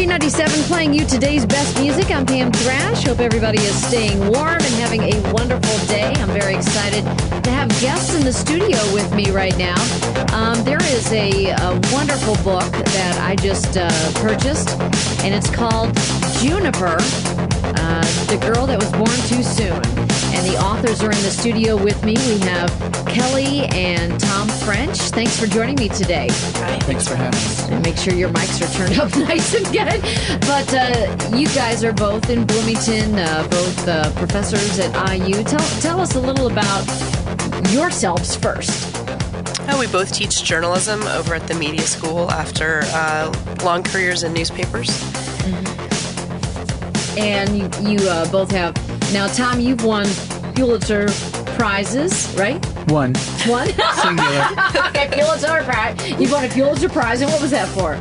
B97 playing you today's best music. I'm Pam Thrash. Hope everybody is staying warm and having a wonderful day. I'm very excited to have guests in the studio with me right now. There is a wonderful book that I just purchased, and it's called Juniper, The Girl That Was Born Too Soon. And the authors are in the studio with me. We have Kelley and Pam Thrash. Thanks for joining me today. Hi, thanks for having us. And make sure your mics are turned up nice and good. But you guys are both in Bloomington, both professors at IU. Tell us a little about yourselves first. Oh, we both teach journalism over at the media school after long careers in newspapers. Mm-hmm. And you both have... Now, Tom, you've won Pulitzer Prizes, right? One. Singular. Okay, Pulitzer Prize. You won a Pulitzer Prize, and what was that for?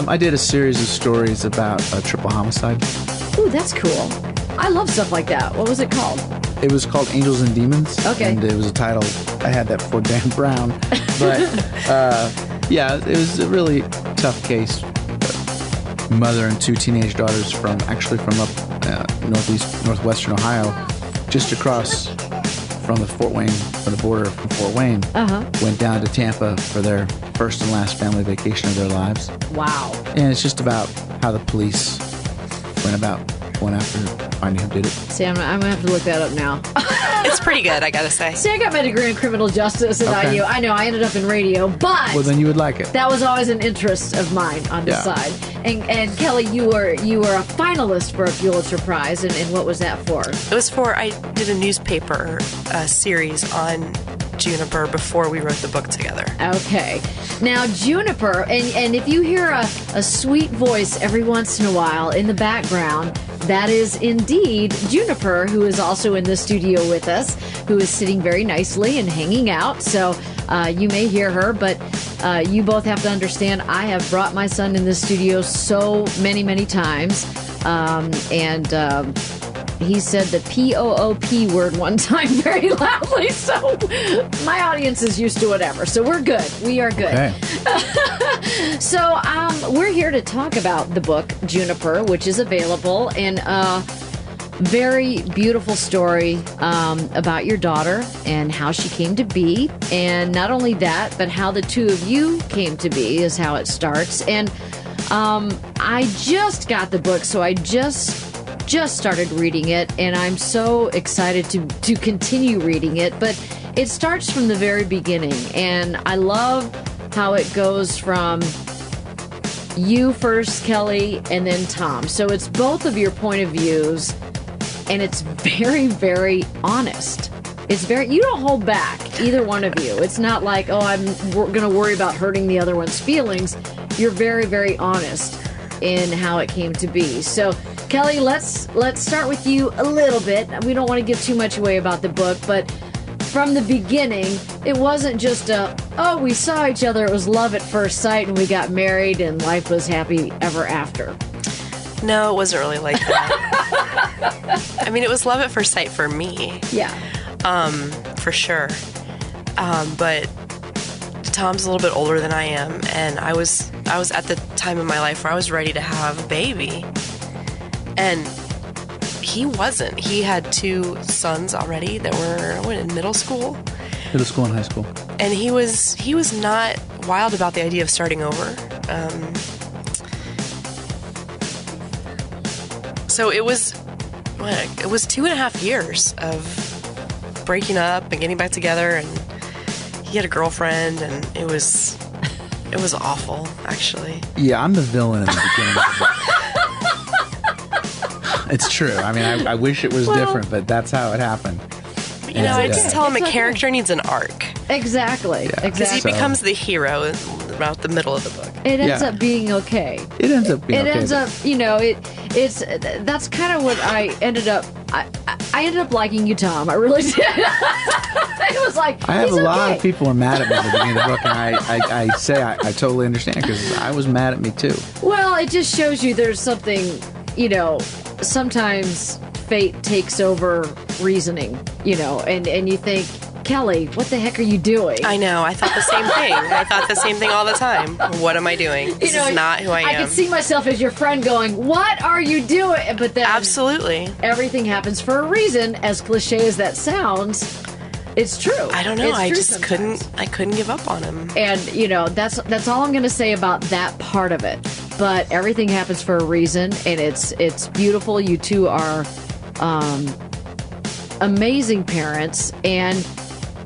I did a series of stories about a triple homicide. Ooh, that's cool. I love stuff like that. What was it called? It was called Angels and Demons. Okay. And it was a title. I had that for Dan Brown. But, yeah, it was a really tough case. Mother and two teenage daughters from up northwestern Ohio, just across from the border from Fort Wayne, went down to Tampa for their first and last family vacation of their lives. Wow. And it's just about how the police went about going after finding who did it. See, I'm going to have to look that up now. It's pretty good, I gotta say. See, I got my degree in criminal justice at IU. I know, I ended up in radio, but... Well, then you would like it. That was always an interest of mine on the side. And Kelley, you were a finalist for a Pulitzer Prize, and what was that for? It was for, I did a newspaper series on Juniper before we wrote the book together. Okay. Now, Juniper, and if you hear a sweet voice every once in a while in the background, that is indeed Juniper, who is also in the studio with us, who is sitting very nicely and hanging out. So you may hear her, but you both have to understand, I have brought my son in the studio so many, many times. He said the P-O-O-P word one time very loudly, so my audience is used to whatever. So we're good. We are good. Okay. So we're here to talk about the book, Juniper, which is available, and a very beautiful story about your daughter and how she came to be. And not only that, but how the two of you came to be is how it starts. And I just got the book, so I just started reading it, and I'm so excited to continue reading it. But it starts from the very beginning, and I love how it goes from you first, Kelley, and then Tom. So it's both of your point of views, and it's very, very honest. You don't hold back, either one of you. It's not like, we're going to worry about hurting the other one's feelings. You're very, very honest in how it came to be. So, Kelley, let's start with you a little bit. We don't want to give too much away about the book, but from the beginning, it wasn't just we saw each other, it was love at first sight, and we got married, and life was happy ever after. No, it wasn't really like that. I mean, it was love at first sight for me. Yeah. For sure. But Tom's a little bit older than I am, and I was at the time in my life where I was ready to have a baby. And he wasn't. He had two sons already that were in middle school. Middle school and high school. And he was not wild about the idea of starting over. So it was 2.5 years of breaking up and getting back together, and he had a girlfriend, and it was awful, actually. Yeah, I'm the villain in the beginning of the book. It's true. I mean, I wish it was different, but that's how it happened. I just tell him a character needs an arc. Exactly. Yeah. Because he becomes the hero about the middle of the book. It ends up being okay. It ends up being okay. It ends up, that's kind of what I ended up. I ended up liking you, Tom. I really did. It was like, I have a lot of people are mad at me at the beginning of the book, and I say I totally understand, because I was mad at me too. Well, it just shows you there's something, sometimes fate takes over reasoning, and you think, Kelley, what the heck are you doing? I know. I thought the same thing. I thought the same thing all the time. What am I doing? This is not who I am. I could see myself as your friend going, what are you doing? But then absolutely, everything happens for a reason. As cliche as that sounds, it's true. I don't know. I just sometimes. couldn't give up on him. And that's all I'm going to say about that part of it. But everything happens for a reason, and it's beautiful. You two are amazing parents, and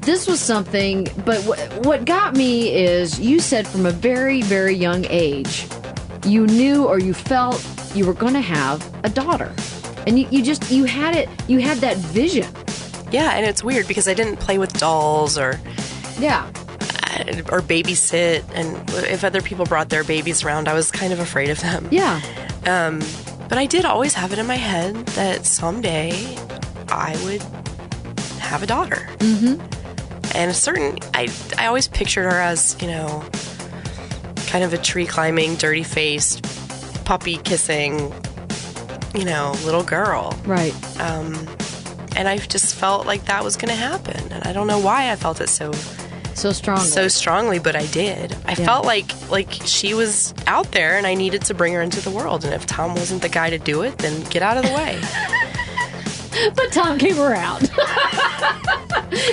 this was something. But what got me is you said from a very, very young age, you knew or you felt you were going to have a daughter, and you had it. You had that vision. Yeah, and it's weird because I didn't play with dolls or babysit, and if other people brought their babies around, I was kind of afraid of them. Yeah. But I did always have it in my head that someday I would have a daughter. Mm-hmm. And I always pictured her as, kind of a tree climbing, dirty faced, puppy kissing, little girl. Right. And I just felt like that was going to happen. And I don't know why I felt it so strongly, but I did. I felt like she was out there and I needed to bring her into the world. And if Tom wasn't the guy to do it, then get out of the way. But Tom came around.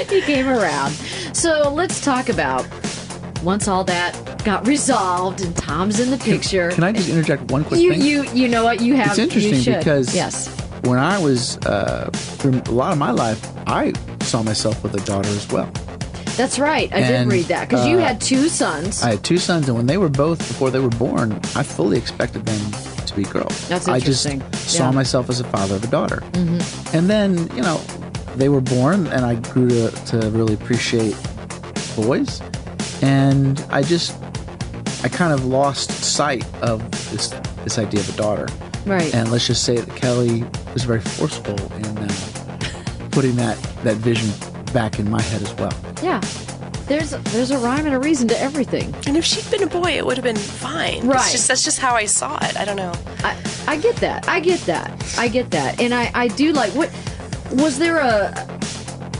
He came around. So let's talk about once all that got resolved and Tom's in the picture. Can I just interject one quick thing? You know what? You have. It's interesting because yes. When I was through a lot of my life, I saw myself with a daughter as well. That's right. I did read that because you had two sons. I had two sons, and when they were before they were born, I fully expected them to be girls. That's interesting. I just saw myself as a father of a daughter. Mm-hmm. And then, they were born, and I grew to really appreciate boys. And I kind of lost sight of this idea of a daughter. Right. And let's just say that Kelley was very forceful in putting that vision back in my head as well. Yeah. There's a rhyme and a reason to everything. And if she'd been a boy, it would have been fine. Right. That's just how I saw it. I don't know. I get that. And I do like, what was there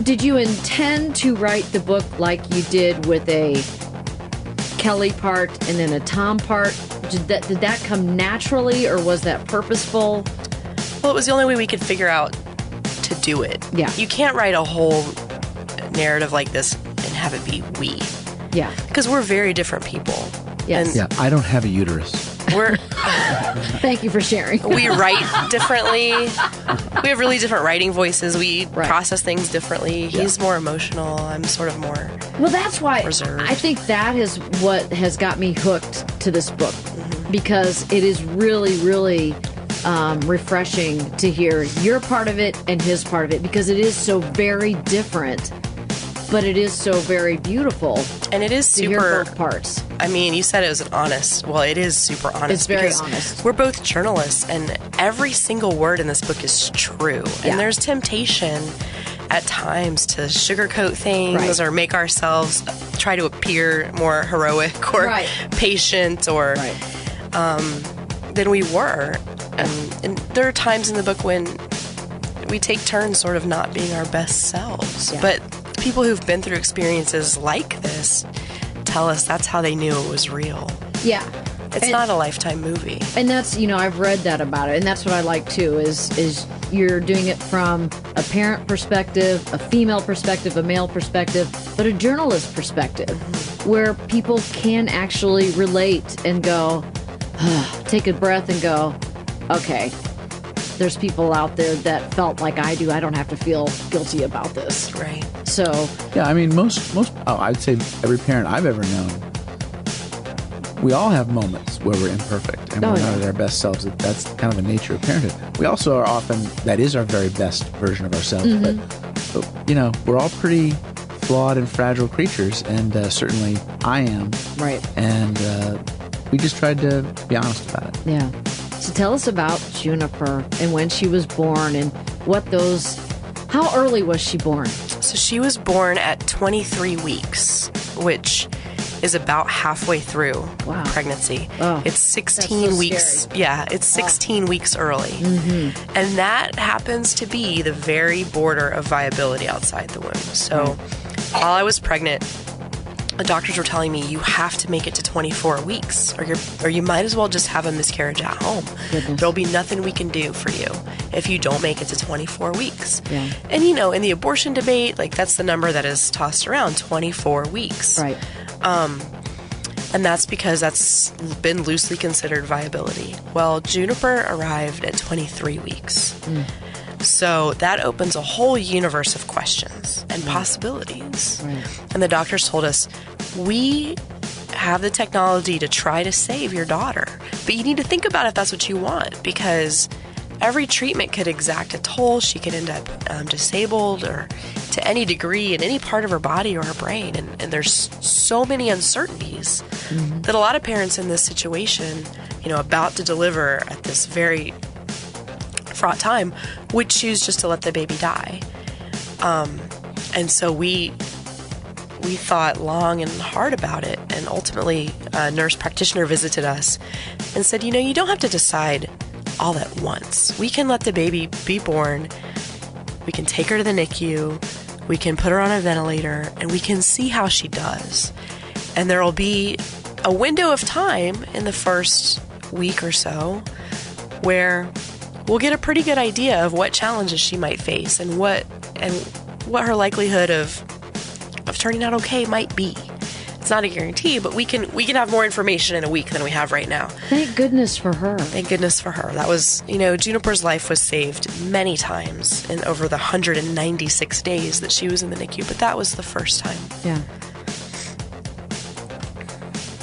did you intend to write the book like you did with a Kelley part and then a Tom part? Did that come naturally, or was that purposeful? Well, it was the only way we could figure out to do it. Yeah. You can't write a whole narrative like this and have it be we. Yeah. Because we're very different people. Yes. Yeah, I don't have a uterus. Thank you for sharing. We write differently. We have really different writing voices. We process things differently. He's more emotional. I'm sort of more that's why reserved. I think that is what has got me hooked to this book, because it is really, really refreshing to hear your part of it and his part of it, because it is so very different, but it is so very beautiful. And it is super. To hear both parts. I mean, you said it was honest. Well, it is super honest. It's very honest. We're both journalists, and every single word in this book is true. Yeah. And there's temptation at times to sugarcoat things or make ourselves try to appear more heroic or patient or than we were. And there are times in the book when we take turns sort of not being our best selves. Yeah. But people who've been through experiences like this tell us that's how they knew it was real. Yeah. It's not a Lifetime movie. And that's, I've read that about it. And that's what I like, too, is you're doing it from a parent perspective, a female perspective, a male perspective, but a journalist perspective, where people can actually relate and go, take a breath and go, okay, there's people out there that felt like I do. I don't have to feel guilty about this. Right. So. Yeah, I mean, I'd say every parent I've ever known, we all have moments where we're imperfect and we're not at our best selves. That's kind of the nature of parenthood. We also are often, that is our very best version of ourselves. But we're all pretty flawed and fragile creatures, and certainly I am. Right. And we just tried to be honest about it. Yeah. So tell us about Juniper and when she was born and how early was she born? So she was born at 23 weeks, which is about halfway through pregnancy. Oh, it's 16 weeks. Scary. Yeah, it's 16 weeks early. Mm-hmm. And that happens to be the very border of viability outside the womb. So while I was pregnant, the doctors were telling me you have to make it to 24 weeks or you might as well just have a miscarriage at home. Goodness. There'll be nothing we can do for you if you don't make it to 24 weeks. Yeah. And, you know, in the abortion debate, like that's the number that is tossed around, 24 weeks. Right. And that's because that's been loosely considered viability. Well, Juniper arrived at 23 weeks. So that opens a whole universe of questions and possibilities. Right. And the doctors told us, we have the technology to try to save your daughter, but you need to think about if that's what you want, because every treatment could exact a toll. She could end up disabled or to any degree in any part of her body or her brain. And there's so many uncertainties that a lot of parents in this situation, you know, about to deliver at this very fraught time, would choose just to let the baby die. And so we thought long and hard about it. And ultimately, a nurse practitioner visited us and said, you know, you don't have to decide all at once. We can let the baby be born. We can take her to the NICU. We can put her on a ventilator and we can see how she does. And there will be a window of time in the first week or so where we'll get a pretty good idea of what challenges she might face and what her likelihood of turning out okay might be. It's not a guarantee, but we can have more information in a week than we have right now. Thank goodness for her. Thank goodness for her. That was, you know, Juniper's life was saved many times in over the 196 days that she was in the NICU, but that was the first time. Yeah.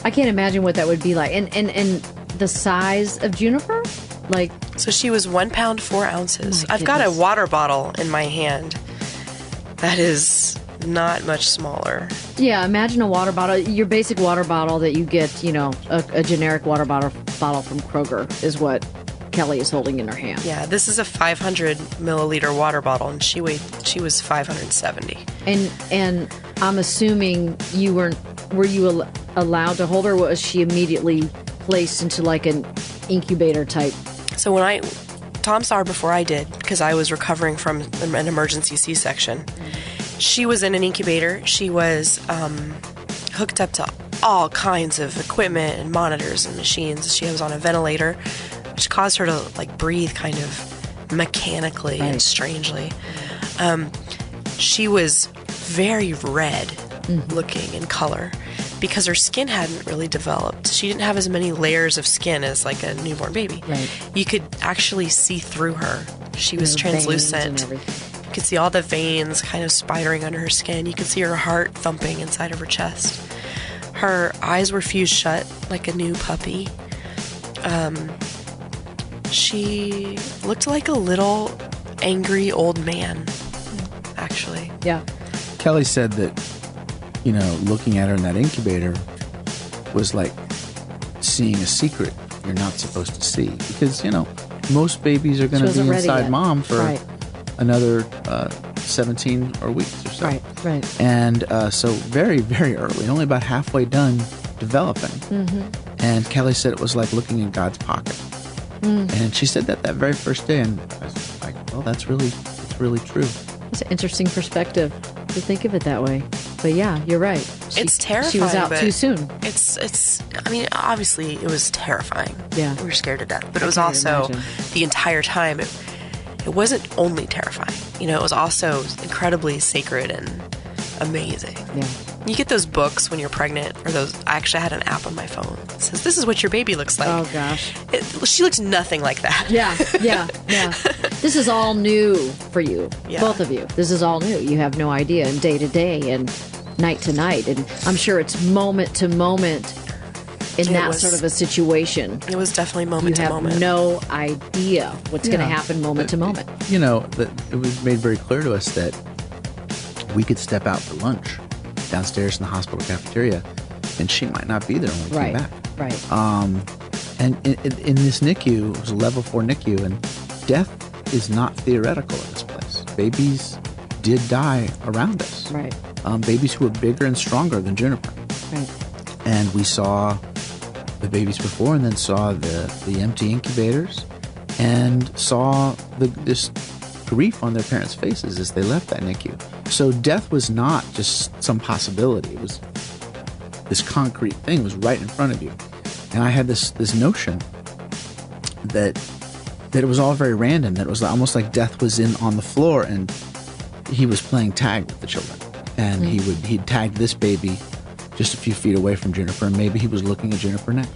I can't imagine what that would be like. And the size of Juniper? Like, so she was 1 pound, 4 ounces. My I've got a goodness. water bottle in my hand that is not much smaller. yeah, imagine a water bottle, your basic water bottle that you get, you know, a generic water bottle from Kroger is what Kelley is holding in her hand. Yeah, this is a 500 milliliter water bottle, and she was 570. And I'm assuming were you allowed to hold her? Or was she immediately placed into like an incubator type? So when Tom saw her before I did, because I was recovering from an emergency C-section. She was in an incubator. She was hooked up to all kinds of equipment and monitors and machines. She was on a ventilator, which caused her to like breathe kind of mechanically and strangely. She was very red looking in color because her skin hadn't really developed. She didn't have as many layers of skin as like a newborn baby. Right. You could actually see through her. She was translucent. You could see all the veins kind of spidering under her skin. You could see her heart thumping inside of her chest. Her eyes were fused shut like a new puppy. She looked like a little angry old man, actually. Yeah. Kelley said that, you know, looking at her in that incubator was like seeing a secret you're not supposed to see. Because, you know, most babies are going to be inside mom for another 17 or weeks or so. Right. And so very, very early, only about halfway done developing. And Kelley said it was like looking in God's pocket. And she said that very first day, and I was like, well, it's really true. It's an interesting perspective to think of it that way. But yeah, you're right. It's terrifying. She was out too soon. I mean, obviously it was terrifying. Yeah. We were scared to death. But it was also, the entire time, it wasn't only terrifying. You know, it was also incredibly sacred and amazing. Yeah. You get those books when you're pregnant, or those. I actually had an app on my phone that says, "This is what your baby looks like." Oh gosh. She looks nothing like that. Yeah. This is all new for you, both of you. This is all new. You have no idea, and day to day, and night to night, and I'm sure it's moment to moment in that sort of a situation. It was definitely moment to moment. You have no idea what's going to happen moment to moment. You know, it was made very clear to us that we could step out for lunch downstairs in the hospital cafeteria, and she might not be there when we came back. Right. And in this NICU, it was a level 4 NICU, and death is not theoretical in this place. Babies did die around us. Right. Babies who were bigger and stronger than Juniper. Right. And we saw the babies before, and then saw the empty incubators, and saw this grief on their parents' faces as they left that NICU. So death was not just some possibility. It was this concrete thing. It was right in front of you. And I had this notion that it was all very random, that it was almost like death was on the floor and he was playing tag with the children. And he'd tagged this baby just a few feet away from Juniper, and maybe he was looking at Juniper next.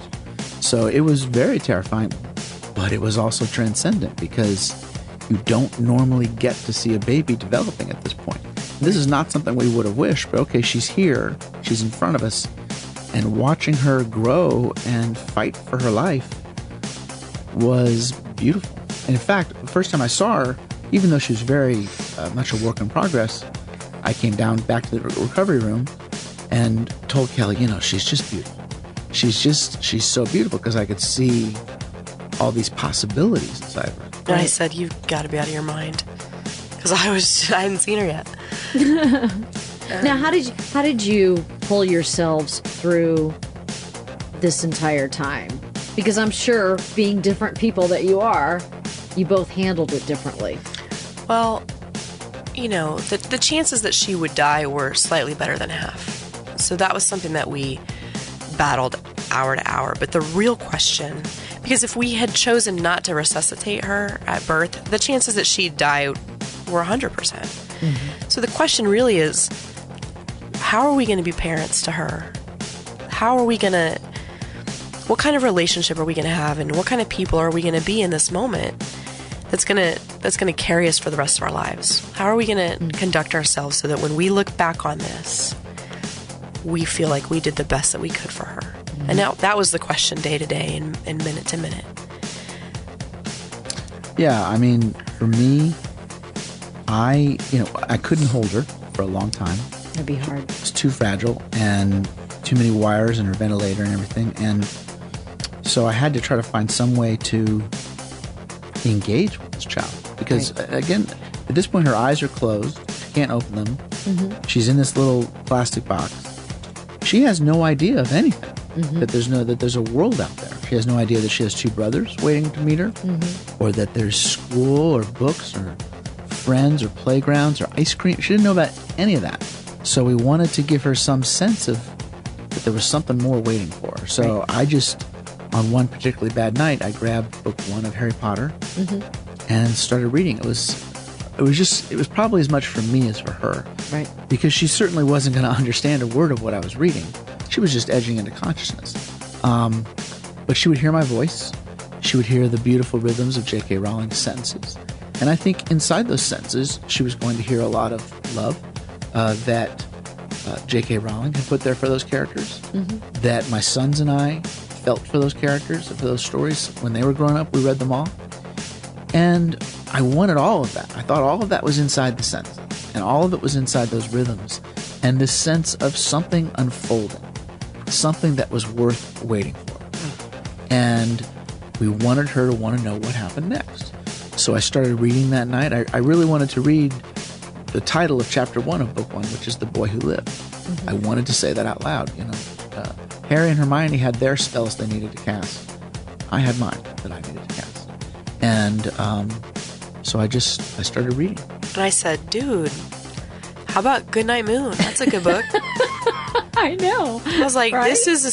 So it was very terrifying, but it was also transcendent because you don't normally get to see a baby developing at this point. This is not something we would have wished, but okay, she's here, she's in front of us, and watching her grow and fight for her life was beautiful. And in fact, the first time I saw her, even though she was very much a work in progress, I came down back to the recovery room and told Kelley, she's just beautiful. She's so beautiful, because I could see all these possibilities inside of her. And I said, you've got to be out of your mind, because I hadn't seen her yet. Now, how did you pull yourselves through this entire time? Because I'm sure, being different people that you are, you both handled it differently. Well, the chances that she would die were slightly better than half. So that was something that we battled hour to hour. But the real question, because if we had chosen not to resuscitate her at birth, the chances that she'd die were 100%. Mm-hmm. So the question really is, how are we going to be parents to her? What kind of relationship are we going to have, and what kind of people are we going to be in this moment that's going to carry us for the rest of our lives? How are we going to conduct ourselves so that when we look back on this, we feel like we did the best that we could for her? Mm-hmm. And now that was the question day to day and minute to minute. Yeah, I mean, for me, I couldn't hold her for a long time. That'd be hard. It's too fragile and too many wires in her ventilator and everything. And so I had to try to find some way to engage with this child. Because, again, at this point, her eyes are closed. She can't open them. Mm-hmm. She's in this little plastic box. She has no idea of anything, mm-hmm. that there's a world out there. She has no idea that she has two brothers waiting to meet her, mm-hmm. or that there's school or books or friends or playgrounds or ice cream. She didn't know about any of that. So we wanted to give her some sense of that there was something more waiting for her. So I just, on one particularly bad night, I grabbed book 1 of Harry Potter, mm-hmm. and started reading. It was probably as much for me as for her. Right. Because she certainly wasn't going to understand a word of what I was reading. She was just edging into consciousness. But she would hear my voice. She would hear the beautiful rhythms of JK Rowling's sentences. And I think inside those sentences, she was going to hear a lot of love that JK Rowling had put there for those characters, mm-hmm. that my sons and I felt for those characters, for those stories. When they were growing up, we read them all. And I wanted all of that. I thought all of that was inside the sentence, and all of it was inside those rhythms, and this sense of something unfolding, something that was worth waiting for. And we wanted her to want to know what happened next. So I started reading that night. I really wanted to read the title of chapter 1 of book 1, which is The Boy Who Lived. Mm-hmm. I wanted to say that out loud. Harry and Hermione had their spells they needed to cast. I had mine that I needed to cast. And so I started reading. And I said, dude, how about Goodnight Moon? That's a good book. I know. I was like, right? this is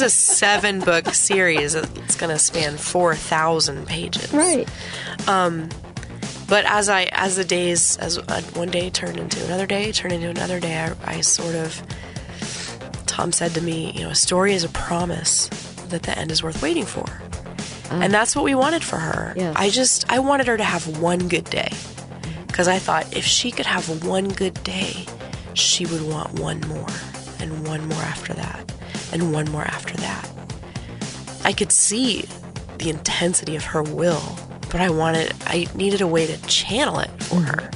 a 7-book series. It's going to span 4,000 pages. Right. But as one day turned into another day, I sort of, Tom said to me, a story is a promise that the end is worth waiting for. And that's what we wanted for her. Yes. I wanted her to have one good day. Because I thought if she could have one good day, she would want one more, and one more after that, and one more after that. I could see the intensity of her will, but I needed a way to channel it for her,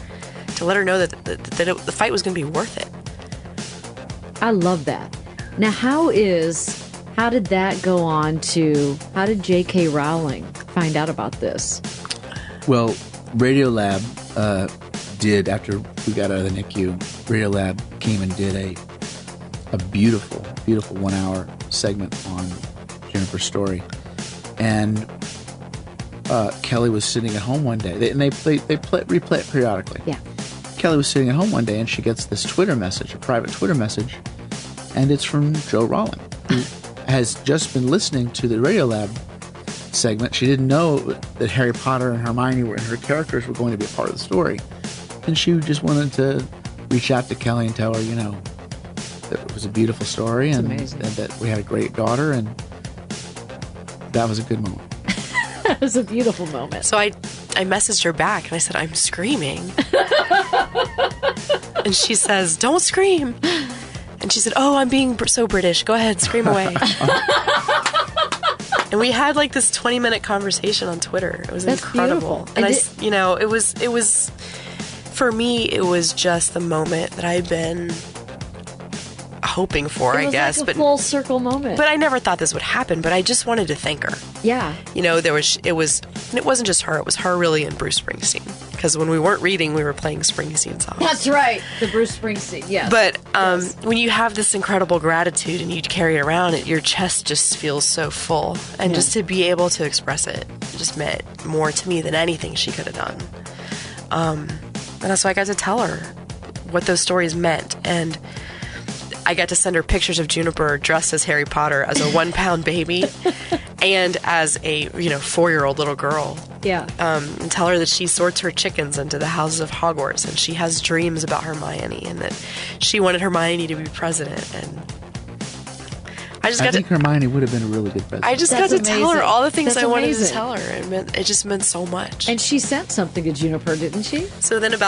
to let her know that the fight was going to be worth it. I love that. Now, how did that go on to, how did JK Rowling find out about this? Well, Radiolab did, after we got out of the NICU, Radiolab came and did a beautiful, beautiful 1-hour segment on Juniper's story. And Kelley was sitting at home one day, they replay it periodically. Yeah. Kelley was sitting at home one day, and she gets this Twitter message, a private Twitter message, and it's from Jo Rowling, who has just been listening to the Radiolab segment. She didn't know that Harry Potter and Hermione and her characters were going to be a part of the story, and she just wanted to reach out to Kelley and tell her, that it was a beautiful story and that we had a great daughter, and that was a good moment. It was a beautiful moment. So I messaged her back and I said, I'm screaming. And she says, don't scream. And she said, oh, I'm being so British. Go ahead, scream away. And we had like this 20-minute conversation on Twitter. It was incredible. Beautiful. And it was, for me, it was just the moment that I'd been hoping for, I guess. Like a full circle moment. But I never thought this would happen, but I just wanted to thank her. Yeah. It wasn't just her, it was her really and Bruce Springsteen. Because when we weren't reading, we were playing Springsteen songs. That's right. The Bruce Springsteen, yes. But when you have this incredible gratitude and you carry it around, your chest just feels so full. And just to be able to express it just meant more to me than anything she could have done. And that's why I got to tell her what those stories meant. And I got to send her pictures of Juniper dressed as Harry Potter as a 1-pound baby and as a 4-year-old little girl. Yeah. And tell her that she sorts her chickens into the houses of Hogwarts, and she has dreams about Hermione, and that she wanted Hermione to be president. And I think Hermione would have been a really good president. I just got to tell her all the things I wanted to amazing. tell her. It just meant so much. And she sent something to Juniper, didn't she? So then it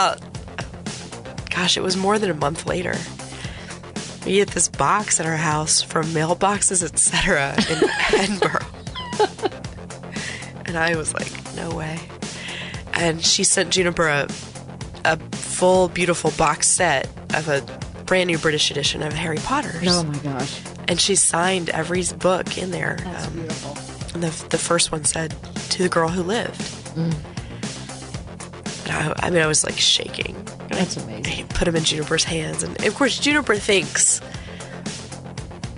was more than a month later, we get this box at our house from mailboxes, etc. in Edinburgh. And I was like, no way. And she sent Juniper a full, beautiful box set of a brand new British edition of Harry Potter's. Oh my gosh. And she signed every book in there. That's beautiful. And the first one said, "To the girl who lived." And I was like shaking. That's amazing. I put them in Juniper's hands. And of course, Juniper thinks,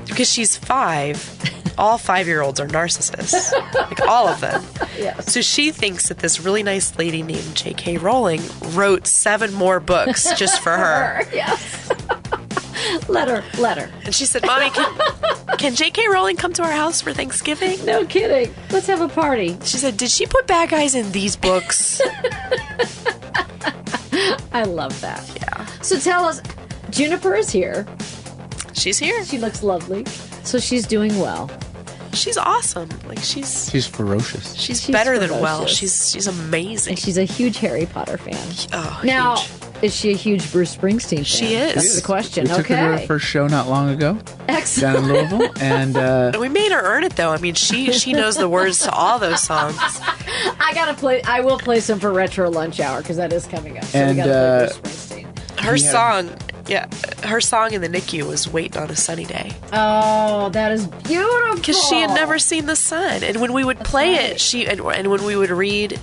because she's 5, all 5-year-olds are narcissists. Like all of them. Yes. So she thinks that this really nice lady named JK Rowling wrote 7 more books just for her. Yes. Let her. And she said, Mommy, can JK Rowling come to our house for Thanksgiving? No kidding. Let's have a party. She said, did she put bad guys in these books? I love that. Yeah. So tell us, Juniper is here. She's here. She looks lovely. So she's doing well. She's awesome. Like she's ferocious. She's better ferocious. than well. She's amazing. And she's a huge Harry Potter fan. Oh, now, huge. Is she a huge Bruce Springsteen fan? She is. That's the question. We took her to her first show not long ago. Excellent. Down in Louisville. And we made her earn it, though. I mean, she knows the words to all those songs. I will play some for Retro Lunch Hour, because that is coming up. So and, we got to play Bruce Springsteen. Her song in the NICU was Waiting on a Sunny Day. Oh, that is beautiful. Because she had never seen the sun. And when we would play it, and when we would read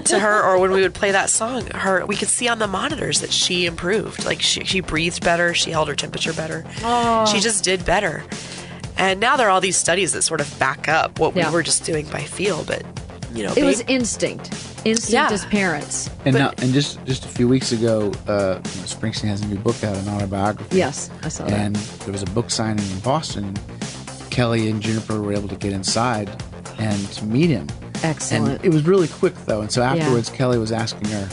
to her, or when we would play that song, we could see on the monitors that she improved. Like she breathed better, she held her temperature better. Oh. She just did better. And now there are all these studies that sort of back up what we were just doing by feel, but it was instinct as parents. And just a few weeks ago, Springsteen has a new book out, an autobiography. Yes, I saw that. And there was a book signing in Boston. Kelley and Juniper were able to get inside and to meet him. Excellent. And it was really quick, though. And so afterwards, Kelley was asking her,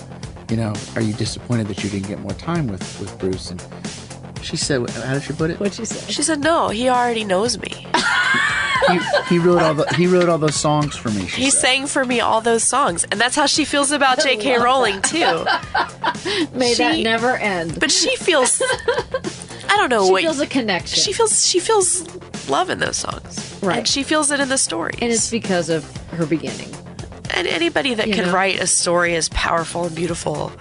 are you disappointed that you didn't get more time with Bruce? And she said, how did she put it? What'd she say? She said, no, he already knows me. He wrote all those songs for me. He sang for me all those songs. And that's how she feels about JK Rowling, too. May that never end. But she feels, I don't know. She feels a connection. She feels love in those songs. Right. And she feels it in the stories. And it's because of her beginning. And anybody that can write a story as powerful and beautiful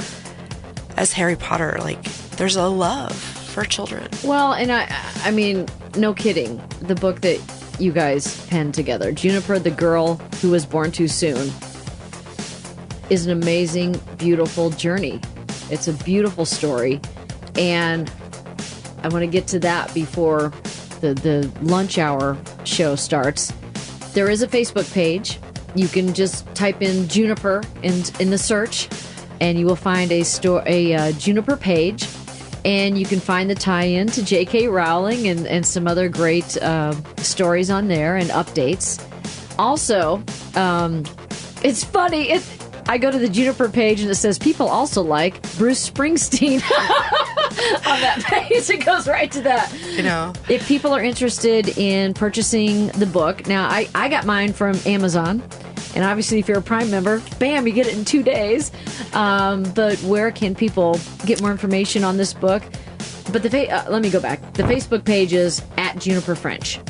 as Harry Potter, like, there's a love for children. Well, and I mean, no kidding. The book that you guys penned together, Juniper, the Girl Who Was Born Too Soon, is an amazing, beautiful journey. It's a beautiful story. And I want to get to that before the lunch hour show starts. There is a Facebook page. you can just type in Juniper in the search, and you will find a Juniper page, and you can find the tie-in to JK Rowling and some other great stories on there and updates. Also, it's funny. I go to the Juniper page and it says people also like Bruce Springsteen on that page. It goes right to that. You know, if people are interested in purchasing the book, now I got mine from Amazon, and obviously if you're a Prime member, bam, you get it in 2 days. But where can people get more information on this book? But let me go back. The Facebook page is @JuniperFrench.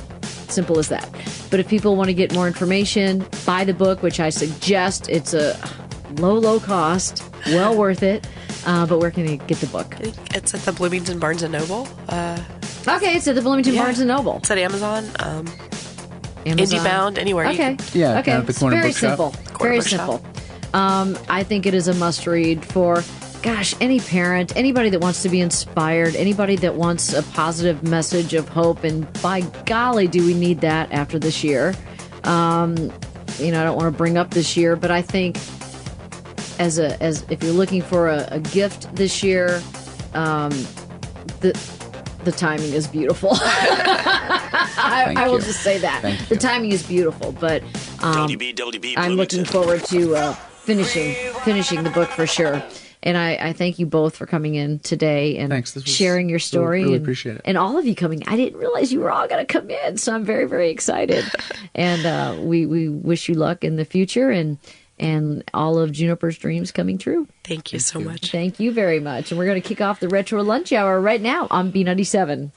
Simple as that. But if people want to get more information, buy the book, which I suggest. It's a low cost, well worth it. But where can they get the book? I think it's at the Bloomington Barnes & Noble. Okay, it's at the Bloomington Barnes & Noble. It's at Amazon. Amazon. IndieBound, anywhere. Okay. Okay. At the corner Very bookshop. simple. Corner Very bookshop. simple. I think it is a must read for, any parent, anybody that wants to be inspired, anybody that wants a positive message of hope. And by golly, do we need that after this year? I don't want to bring up this year, but I think as if you're looking for a gift this year, the timing is beautiful. I will just say that. The timing is beautiful, but I'm looking forward to finishing the book for sure. And I thank you both for coming in today and sharing your story. Really appreciate it. And all of you coming. I didn't realize you were all going to come in, so I'm very, very excited. And we wish you luck in the future and all of Juniper's dreams coming true. Thank you so much. Thank you very much. And we're going to kick off the Retro Lunch Hour right now on B97.